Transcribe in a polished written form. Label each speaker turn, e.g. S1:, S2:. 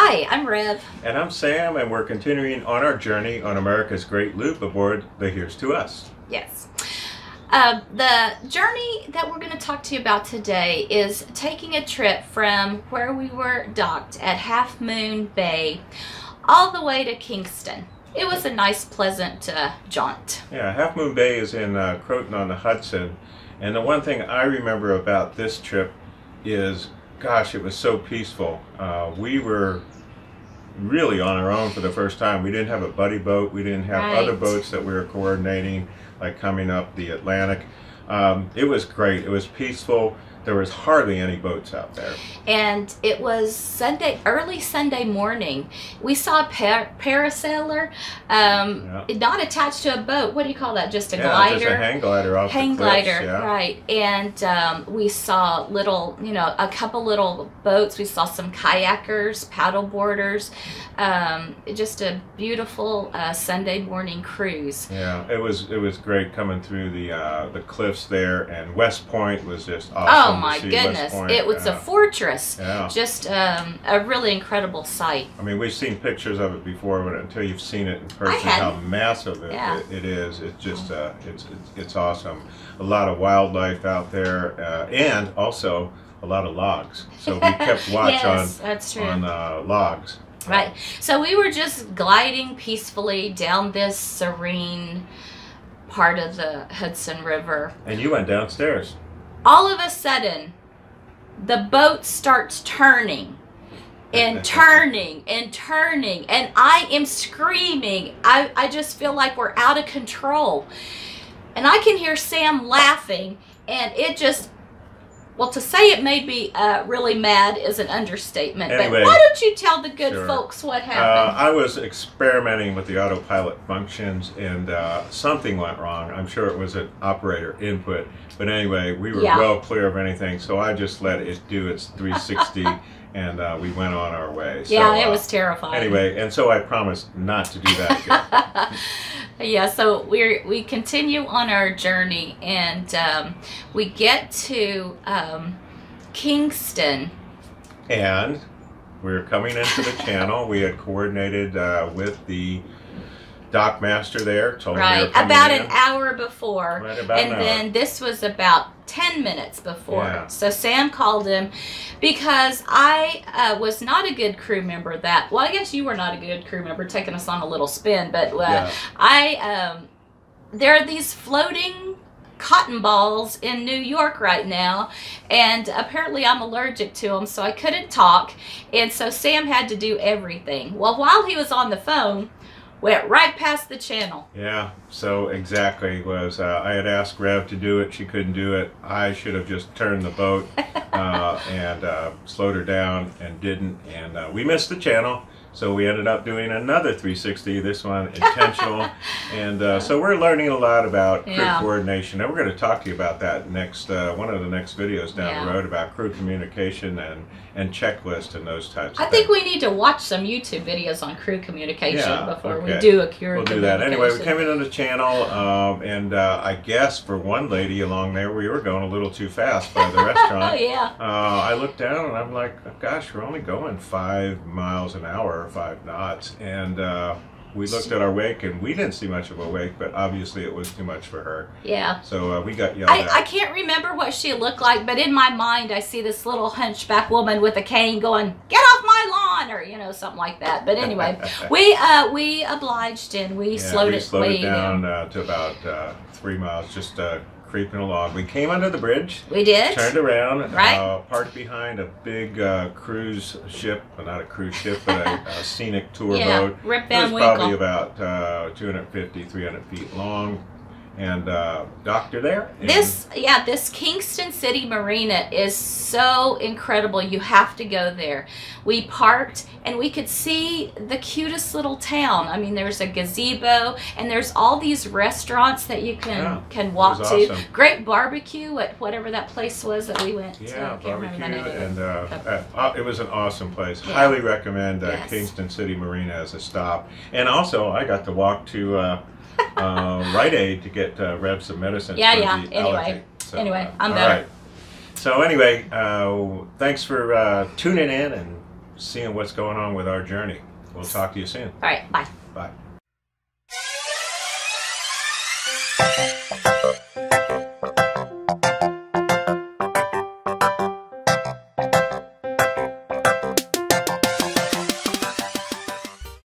S1: Hi, I'm Rev.
S2: And I'm Sam, and we're continuing on our journey on America's Great Loop aboard the Here's to Us.
S1: Yes. The journey that we're going to talk to you about today is taking a trip from where we were docked at Half Moon Bay all the way to Kingston. It was a nice, pleasant jaunt.
S2: Yeah, Half Moon Bay is in Croton on the Hudson. And the one thing I remember about this trip is, gosh, it was so peaceful. We were really on our own for the first time. We didn't have a buddy boat. We didn't have other boats that we were coordinating, like coming up the Atlantic. It was great. It was peaceful. There was hardly any boats out there. And
S1: it was early Sunday morning. We saw a parasailer, not attached to a boat. What do you call that? Just a glider?
S2: Just a hang glider off the cliffs.
S1: Glider, right. And we saw a couple little boats. We saw some kayakers, paddle boarders. Just a beautiful Sunday morning cruise.
S2: Yeah, it was great coming through the cliffs there, and West Point was just awesome.
S1: Oh my goodness, it was a fortress. Yeah. Just a really incredible sight.
S2: I mean, we've seen pictures of it before, but until you've seen it in person, how massive it is, it's just it's awesome. A lot of wildlife out there, and also a lot of logs. So we kept watch on logs.
S1: Right. So we were just gliding peacefully down this serene part of the Hudson River.
S2: And you went downstairs.
S1: All of a sudden, the boat starts turning and turning and turning, and I am screaming. I just feel like we're out of control. And I can hear Sam laughing, and it just, well, to say it made me really mad is an understatement.
S2: Anyway,
S1: but why don't you tell the good folks what happened?
S2: I was experimenting with the autopilot functions, and something went wrong. I'm sure it was an operator input. But anyway, we were well clear of anything, so I just let it do its 360, and we went on our way. So,
S1: yeah, it was terrifying.
S2: Anyway, and so I promised not to do that again.
S1: Yeah, so we continue on our journey, and we get to Kingston.
S2: And we're coming into the channel. We had coordinated with the dock master there. Told
S1: right, about an hour before.
S2: Right, about
S1: and
S2: an
S1: then
S2: hour.
S1: This was about 10 minutes before.
S2: Yeah.
S1: So Sam called him because I was not a good crew member well, I guess you were not a good crew member taking us on a little spin, but there are these floating cotton balls in New York right now, and apparently I'm allergic to them, so I couldn't talk, and so Sam had to do everything. Well, while he was on the phone, went right past the channel.
S2: Yeah, so exactly was, I had asked Rev to do it, she couldn't do it. I should have just turned the boat and slowed her down, and didn't, and we missed the channel. So we ended up doing another 360, this one intentional, and so we're learning a lot about crew coordination, and we're going to talk to you about that next, one of the next videos down the road, about crew communication and checklist and those types of things.
S1: I think we need to watch some YouTube videos on crew communication before we do a crew
S2: We'll do that. Anyway, we came in on the channel, and I guess for one lady along there, we were going a little too fast by the restaurant. I looked down and I'm like, gosh, we're only going 5 miles an hour. 5 knots, and we looked at our wake, and we didn't see much of a wake, but obviously it was too much for her.
S1: Yeah.
S2: So we got yelled at.
S1: I can't remember what she looked like, but in my mind I see this little hunchback woman with a cane going, "Get off my lawn," or something like that. But anyway, we obliged, and we slowed it
S2: down to about 3 miles, just creeping along. We came under the bridge.
S1: We did.
S2: Turned around. Parked behind a big cruise ship. Well, not a cruise ship, but a scenic tour boat.
S1: Rip Van
S2: It was probably about 250, 300 feet long. And docked her there. And
S1: this Kingston City Marina is so incredible. You have to go there. We parked, and we could see the cutest little town. I mean, there's a gazebo, and there's all these restaurants that you can walk to.
S2: Awesome.
S1: Great barbecue at whatever that place was that we went to.
S2: Yeah, barbecue, and it was an awesome place. Highly recommend Kingston City Marina as a stop. And also, I got to walk to Rite Aid to get Rev some medicine for the allergy.
S1: Anyway, I'm better.
S2: Right. So anyway, thanks for tuning in and seeing what's going on with our journey. We'll talk to you soon.
S1: All right, bye.
S2: Bye.